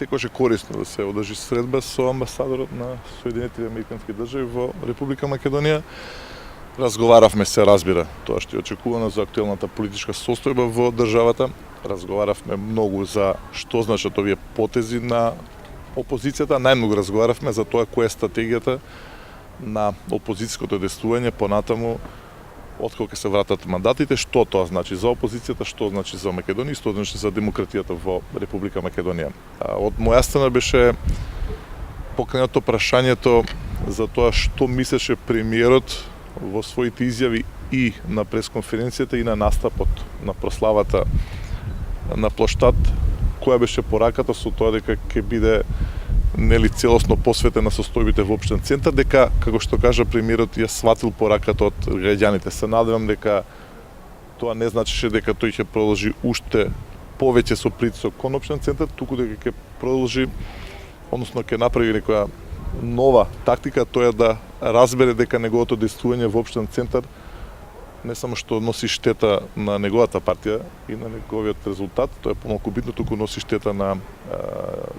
секогаш е корисно да се одржи средба со амбасадорот на Соединетите Американски држави во Република Македонија. Разговаравме, се разбира, тоа што е очекувано за актуелната политичка состојба во државата. Разговаравме многу за што значат овие потези на опозицијата. Најмногу разговаравме за тоа која е стратегијата на опозицијското действување понатаму откако ќе се вратат мандатите, што тоа значи за опозицијата, што значи за Македонија, што значи за демократијата во Република Македонија. Од моја страна беше покренато прашањето за тоа што мислеше премиерот во своите изјави и на пресконференцијата и на настапот на прославата на плоштад, која беше пораката со тоа дека ќе биде целосно посветен на состојбите во општен центар, дека, како што кажа премиерот, ја сватил пораката од граѓаните. Се надевам дека тоа не значеше дека тој ќе продолжи уште повеќе со притисок кон општен центар, туку дека ќе продолжи, односно ќе направи некоја нова тактика, тоа е да разбере дека неговото действување во општен центар не само што носи штета на неговата партија и на неговиот резултат, тоа е помалку битно, туку носи штета на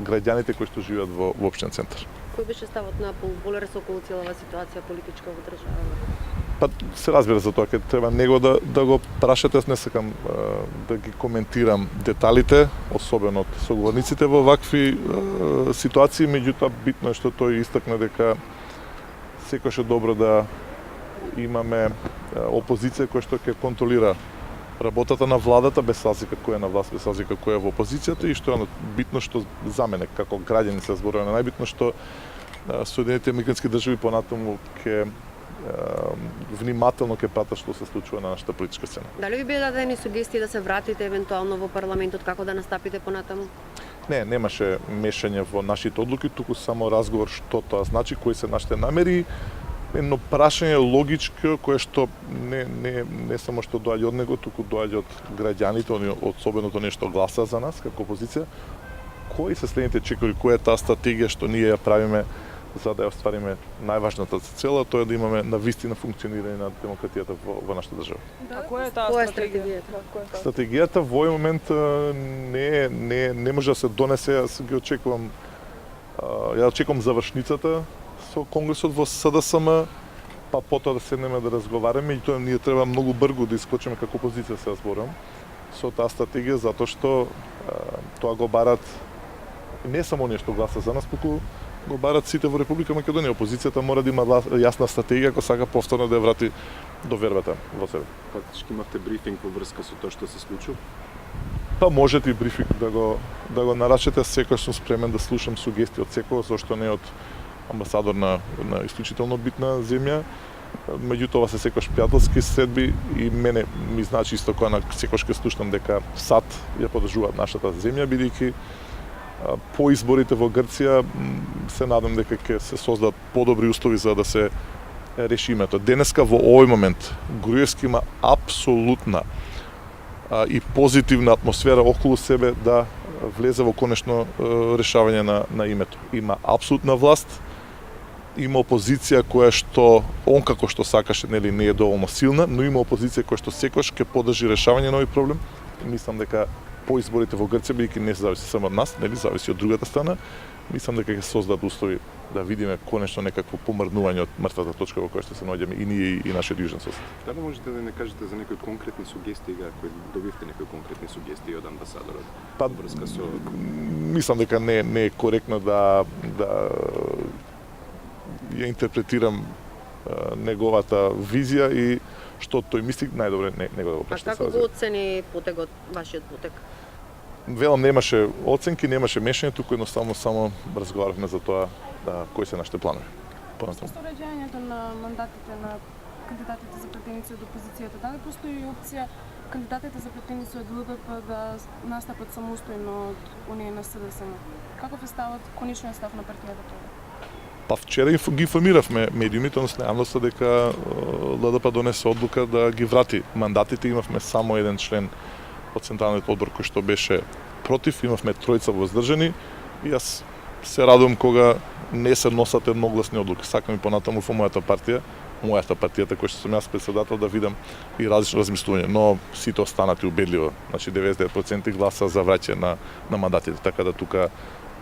граѓаните кои што живеат во општен центар. Кој беше ставот на Болерес околу целава ситуација политичка во државата? Па се разбира за тоа, ќе треба него да го прашате, аз не сакам да ги коментирам деталите, особено од соговорниците во вакви ситуации, меѓутоа битно е што тој истакна дека секогаш е добро да имаме опозиција која што ќе контролира работата на владата без разлика кој е на власт, без разлика кој е во опозицијата, и што е битно што за мене како граѓани се зборува, најбитно што Соединетите Американски држави понатаму ќе внимателно ќе пратат што се случува на нашата политичка сцена. Дали ви беа дадени сугестии да се вратите евентуално во парламентот, како да настапите понатаму? Не, немаше мешање во нашите одлуки, туку само разговор што тоа значи, кои се нашите намери, едно прашање логичко кое што не само што доаѓа од него, туку доаѓа од граѓаните, особено тоа нешто гласа за нас како опозиција. Кои се следните чекори, која е таа стратегија што ние ја правиме за да ја оствариме најважната цела, тоа е да имаме навистина функционирање на демократијата во нашата држава. А која е таа стратегија? Стратегијата во овој момент не може да се донесе, јас ги очекувам, ја очекувам завршницата со Конгресот во СДСМ, па потоа да седнеме да разговараме, и тоа ние треба многу брзо да искочиме како опозиција, се разборувам, со таа стратегија, затоа што тоа го барат не само оние што гласа за нас, туку го барат сите во Република Македонија. Опозицијата мора да има јасна стратегија ако сака повторно да ја врати довербата во себе. Фактички имавте брифинг во врска со тоа што се случува? Па можете и брифинг да го нарачете, секогаш сум спремен да слушам сугестии од секој, зашто не од амбасадор на исклучително битна земја. Меѓутоа се секогаш пријателски средби и мене ми значи исто кога на секогаш ќе слушам дека САД ја поддржуваат нашата земја, бидејќи по изборите во Грција се надам дека ќе се создадат подобри услови за да се реши името. Денеска во овој момент Груевски има апсолутна и позитивна атмосфера околу себе да влезе во конечно решавање на името. Има апсолутна власт, има опозиција која што он како што сакаше, нели, не е доволно силна, но има опозиција која што секогаш ќе поддржи решавање на овој проблем. Мислам дека по изборите во Грција, бидејќи не се зависи само од нас, нели, зависи од другата страна, мислам дека ќе се создадат услови да видиме конечно некакво помрднување од мртвата точка во која што се наоѓаме и ние и нашиот јужен сосед. Дали можете да не кажете за некои конкретни сугестии, кои добивте некои конкретни сугестии од амбасадорот? Па, врска со мислам дека не е коректно да ја интерпретирам неговата визија и што тој мисли, најдобре не го прашате. А како го оцени потегот, вашиот потег? Велам, немаше оценки, немаше мешање, туку едноставно само разговаравме за тоа кои се нашите планови. Со раѓањето на мандатите на кандидатите за претеници од опозицијата, дали постои опција кандидатите за претеници од ЛДП да настапат самостојно од оние на СДСМ? Каков е ставот, конечниот став на партијата тоа? Па вчера ги информиравме медиумите, односно јавноста, дека ЛДП донесе одлука да ги врати мандатите. Имавме само еден член од Централниот одбор кој што беше против, имавме тројца воздржани и јас се радувам кога не се носат едногласни одлуки. Сакам и понатаму во мојата партијата која што сум јас председател, да видам и различно размислување, но сите останати убедливо, значи 99% гласа за враќање на мандатите, така да тука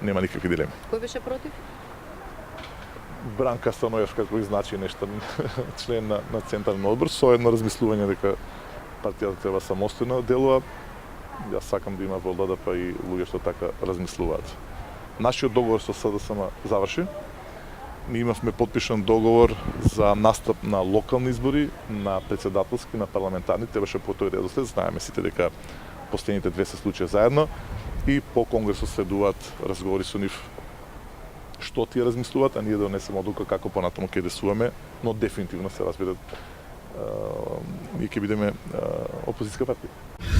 нема никакви дилеми. Кој беше против? Бранка Станоевска, кој значи нешто член на Центарен одбор, со едно размислување дека партијата треба самостојно да делува. Јас сакам да има во ЛДП и луѓе што така размислуваат. Нашиот договор со СДСМ заврши. Ние имавме подпишан договор за настап на локални избори, на председателски, на парламентарни, требаше по тој редослед, знаеме сите дека последните две се случија заедно и по конгресот следуваат разговори со нив што тие размислуваат, а ние да донесеме одлука како понатаму ќе действуваме, но дефинитивно се разбира ние ќе бидеме опозицијска партија.